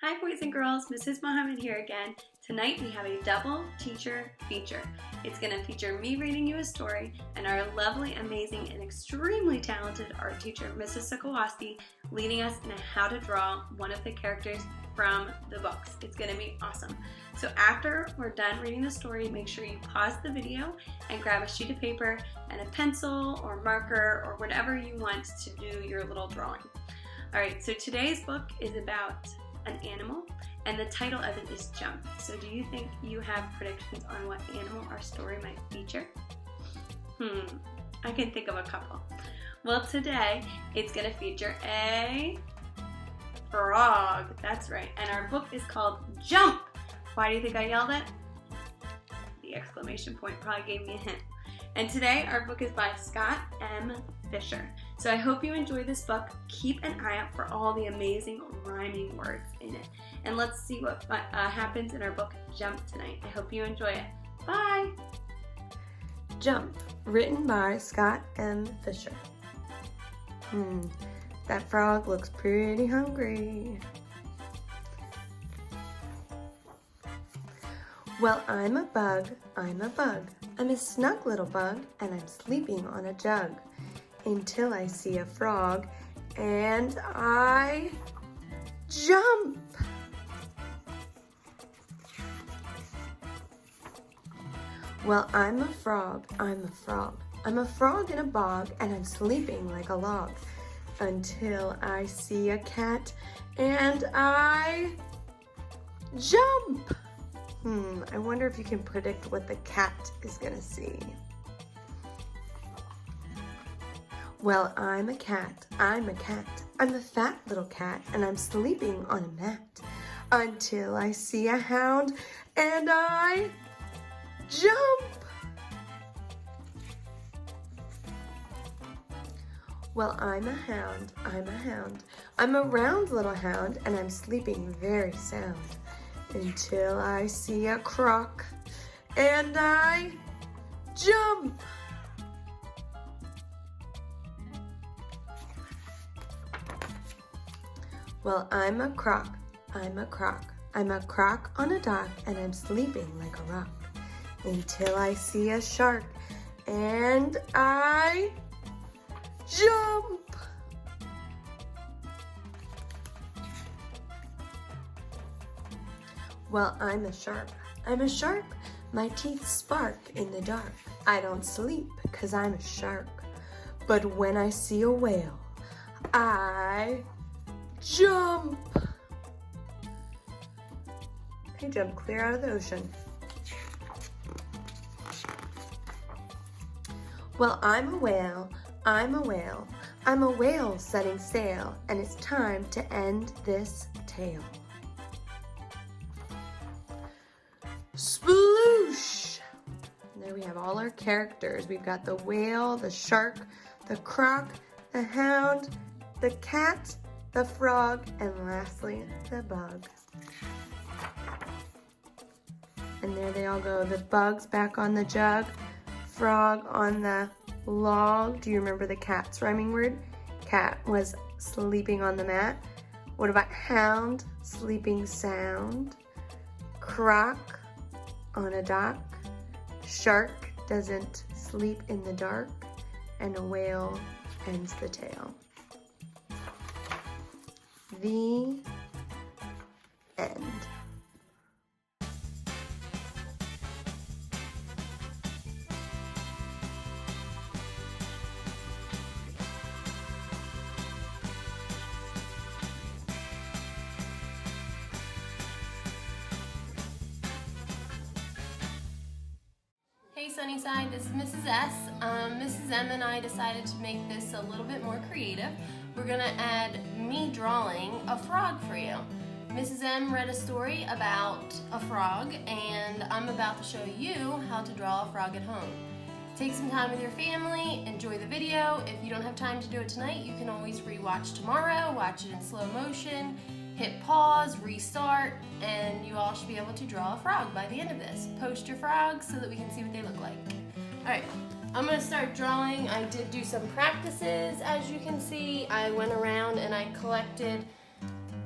Hi boys and girls, Mrs. Mohamed here again. Tonight we have a double teacher feature. It's going to feature me reading you a story and our lovely, amazing, and extremely talented art teacher, Mrs. Sukowaski, leading us in how to draw one of the characters from the books. It's going to be awesome. So after we're done reading the story, make sure you pause the video and grab a sheet of paper and a pencil or marker or whatever you want to do your little drawing. Alright, so today's book is about an animal, and the title of it is Jump. So do you think you have predictions on what animal our story might feature? I can think of a couple. Well, today it's going to feature a frog. That's right. And our book is called Jump. Why do you think I yelled it? The exclamation point probably gave me a hint. And today our book is by Scott M. Fisher. So I hope you enjoy this book. Keep an eye out for all the amazing rhyming words in it. And let's see what happens in our book Jump tonight. I hope you enjoy it. Bye! Jump, written by Scott M. Fisher. That frog looks pretty hungry. Well, I'm a bug, I'm a bug. I'm a snug little bug, and I'm sleeping on a jug until I see a frog, and I jump. Well, I'm a frog, I'm a frog. I'm a frog in a bog, and I'm sleeping like a log until I see a cat, and I jump. I wonder if you can predict what the cat is gonna see. Well, I'm a cat, I'm a cat. I'm a fat little cat, and I'm sleeping on a mat until I see a hound, and I jump. Well, I'm a hound, I'm a hound. I'm a round little hound, and I'm sleeping very sound until I see a croc, and I jump. Well, I'm a croc, I'm a croc. I'm a croc on a dock, and I'm sleeping like a rock until I see a shark, and I jump. Well, I'm a shark. I'm a shark. My teeth spark in the dark. I don't sleep 'cause I'm a shark. But when I see a whale, I jump. I jump clear out of the ocean. Well, I'm a whale. I'm a whale. I'm a whale setting sail, and it's time to end this tale. Sploosh! And there we have all our characters. We've got the whale, the shark, the croc, the hound, the cat, the frog, and lastly, the bug. And there they all go. The bug's back on the jug, frog on the log. Do you remember the cat's rhyming word? Cat was sleeping on the mat. What about hound? Sleeping sound. Croc on a dock. Shark doesn't sleep in the dark. And a whale ends the tale. The end. Hey Sunnyside, this is Mrs. S. Mrs. M and I decided to make this a little bit more creative. We're gonna add me drawing a frog for you. Mrs. M read a story about a frog, and I'm about to show you how to draw a frog at home. Take some time with your family, enjoy the video. If you don't have time to do it tonight, you can always re-watch tomorrow, watch it in slow motion, hit pause, restart, and you all should be able to draw a frog by the end of this. Post your frogs so that we can see what they look like. Alright, I'm going to start drawing. I did do some practices, as you can see. I went around and I collected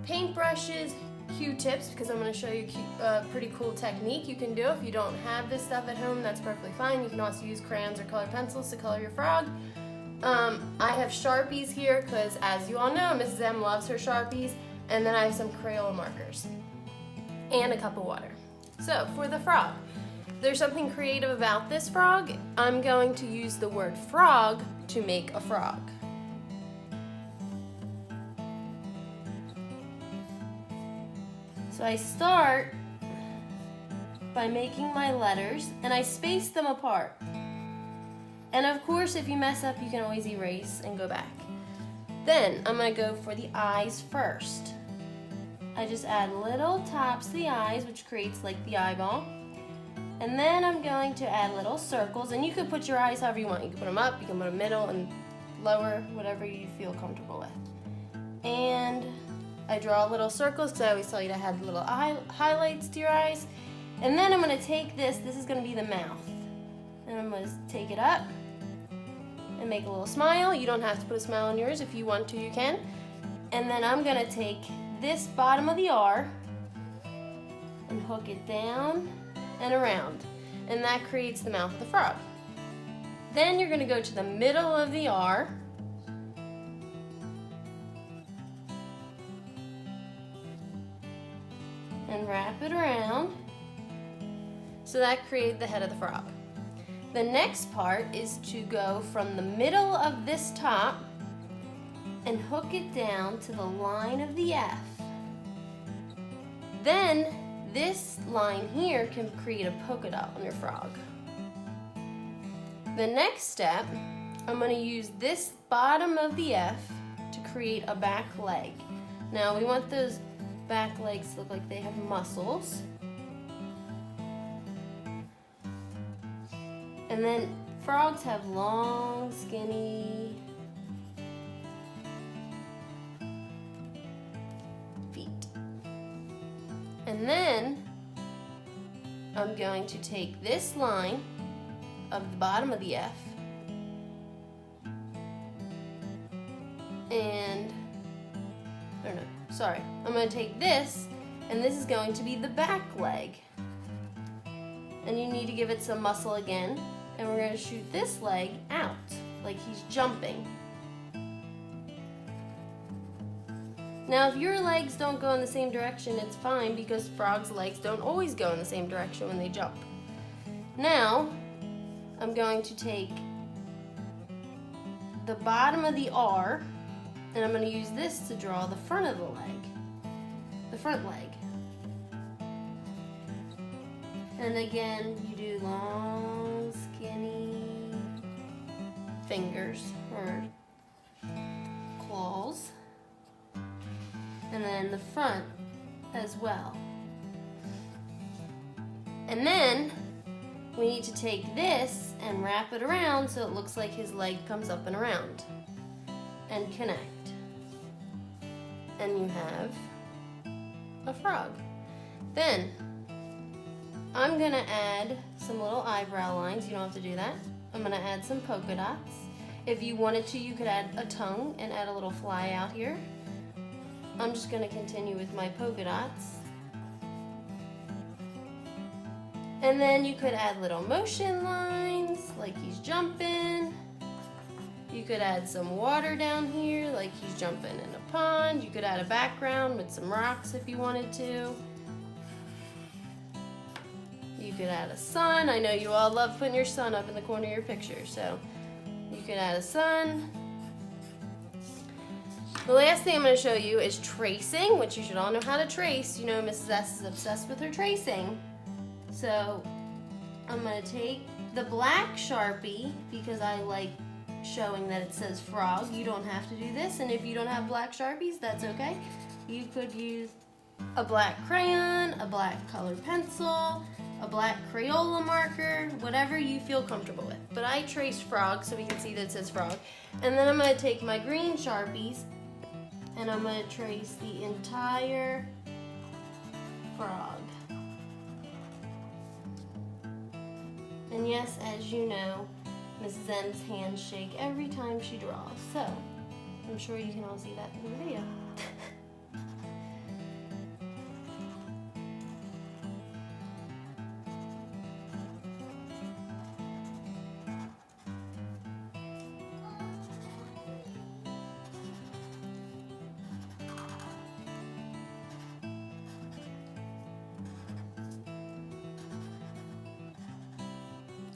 paintbrushes, Q-tips because I'm going to show you a pretty cool technique you can do. If you don't have this stuff at home, that's perfectly fine. You can also use crayons or colored pencils to color your frog. I have Sharpies here because, as you all know, Mrs. M loves her Sharpies. And then I have some Crayola markers and a cup of water. So for the frog, there's something creative about this frog. I'm going to use the word frog to make a frog. So I start by making my letters and I space them apart. And of course, if you mess up, you can always erase and go back. Then I'm going to go for the eyes first. I just add little tops to the eyes, which creates like the eyeball. And then I'm going to add little circles, and you could put your eyes however you want. You can put them up, you can put them middle and lower, whatever you feel comfortable with. And I draw little circles because I always tell you to add little highlights to your eyes. And then I'm going to take this is going to be the mouth. And I'm going to take it up and make a little smile. You don't have to put a smile on yours. If you want to, you can. And then I'm going to take this bottom of the R and hook it down and around, and that creates the mouth of the frog. Then you're going to go to the middle of the R and wrap it around, so that created the head of the frog. The next part is to go from the middle of this top and hook it down to the line of the F. Then this line here can create a polka dot on your frog. The next step, I'm going to use this bottom of the F to create a back leg. Now we want those back legs to look like they have muscles. And then frogs have long, skinny feet. And then I'm going to take this line of the bottom of the F and, I'm going to take this, and this is going to be the back leg. And you need to give it some muscle again, and we're going to shoot this leg out like he's jumping. Now if your legs don't go in the same direction, it's fine because frogs' legs don't always go in the same direction when they jump. Now I'm going to take the bottom of the R and I'm going to use this to draw the front of the leg, the front leg. And again, you do long, skinny fingers or claws. And then the front as well. And then we need to take this and wrap it around so it looks like his leg comes up and around and connect. And you have a frog. Then I'm gonna add some little eyebrow lines. You don't have to do that. I'm gonna add some polka dots. If you wanted to, you could add a tongue and add a little fly out here. I'm just going to continue with my polka dots. And then you could add little motion lines, like he's jumping. You could add some water down here, like he's jumping in a pond. You could add a background with some rocks if you wanted to. You could add a sun. I know you all love putting your sun up in the corner of your picture, so you could add a sun. The last thing I'm going to show you is tracing, which you should all know how to trace. You know Mrs. S is obsessed with her tracing. So I'm going to take the black Sharpie because I like showing that it says frog. You don't have to do this, and if you don't have black Sharpies, that's okay. You could use a black crayon, a black colored pencil, a black Crayola marker, whatever you feel comfortable with. But I traced frog so we can see that it says frog. And then I'm going to take my green Sharpies and I'm going to trace the entire frog. And yes, as you know, Mrs. M's hands shake every time she draws, so I'm sure you can all see that in the video.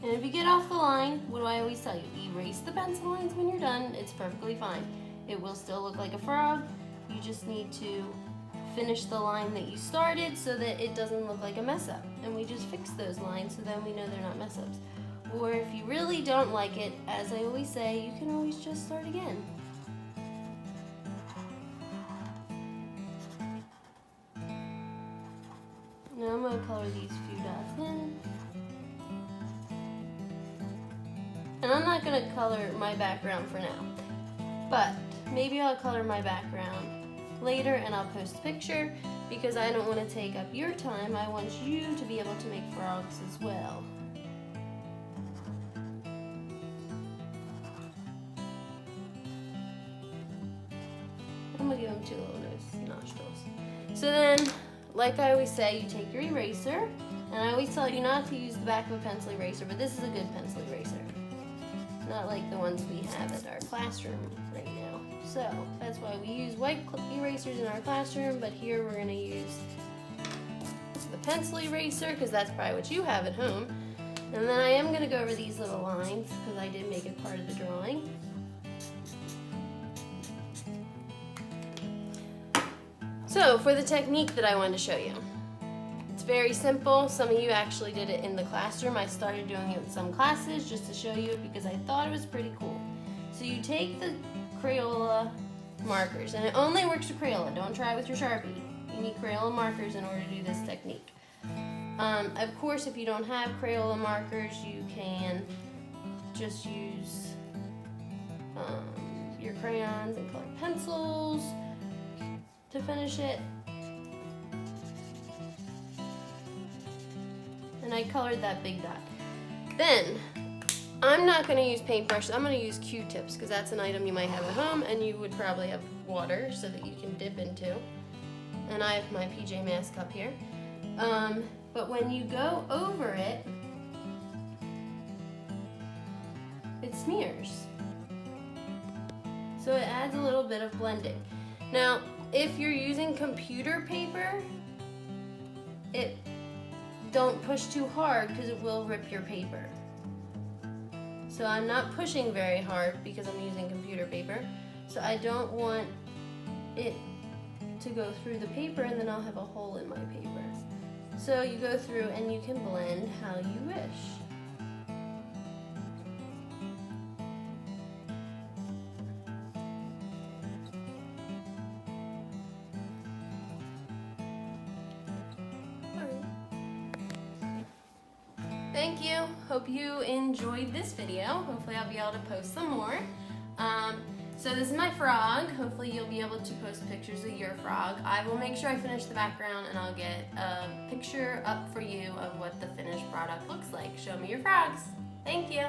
And if you get off the line, what do I always tell you? Erase the pencil lines when you're done. It's perfectly fine. It will still look like a frog. You just need to finish the line that you started so that it doesn't look like a mess up. And we just fix those lines so then we know they're not mess ups. Or if you really don't like it, as I always say, you can always just start again. Now I'm going to color these few dots in. And I'm not going to color my background for now. But maybe I'll color my background later and I'll post a picture because I don't want to take up your time. I want you to be able to make frogs as well. I'm going to give them 2 little nostrils. So then, like I always say, you take your eraser, and I always tell you not to use the back of a pencil eraser, but this is a good pencil eraser. Not like the ones we have at our classroom right now. So that's why we use white erasers in our classroom, but here we're going to use the pencil eraser because that's probably what you have at home. And then I am going to go over these little lines because I did make it part of the drawing. So for the technique that I wanted to show you, it's very simple. Some of you actually did it in the classroom. I started doing it in some classes just to show you it because I thought it was pretty cool. So you take the Crayola markers, and it only works with Crayola. Don't try it with your Sharpie. You need Crayola markers in order to do this technique. Of course, if you don't have Crayola markers, you can just use your crayons and colored pencils to finish it. And I colored that big dot. Then, I'm not going to use paintbrushes. I'm going to use Q-tips because that's an item you might have at home and you would probably have water so that you can dip into. And I have my PJ Masks up here. But when you go over it, it smears. So it adds a little bit of blending. Now, if you're using computer paper, don't push too hard because it will rip your paper. So I'm not pushing very hard because I'm using computer paper. So I don't want it to go through the paper and then I'll have a hole in my paper. So you go through and you can blend how you wish. Thank you. Hope you enjoyed this video. Hopefully I'll be able to post some more. So this is my frog. Hopefully you'll be able to post pictures of your frog. I will make sure I finish the background and I'll get a picture up for you of what the finished product looks like. Show me your frogs. Thank you.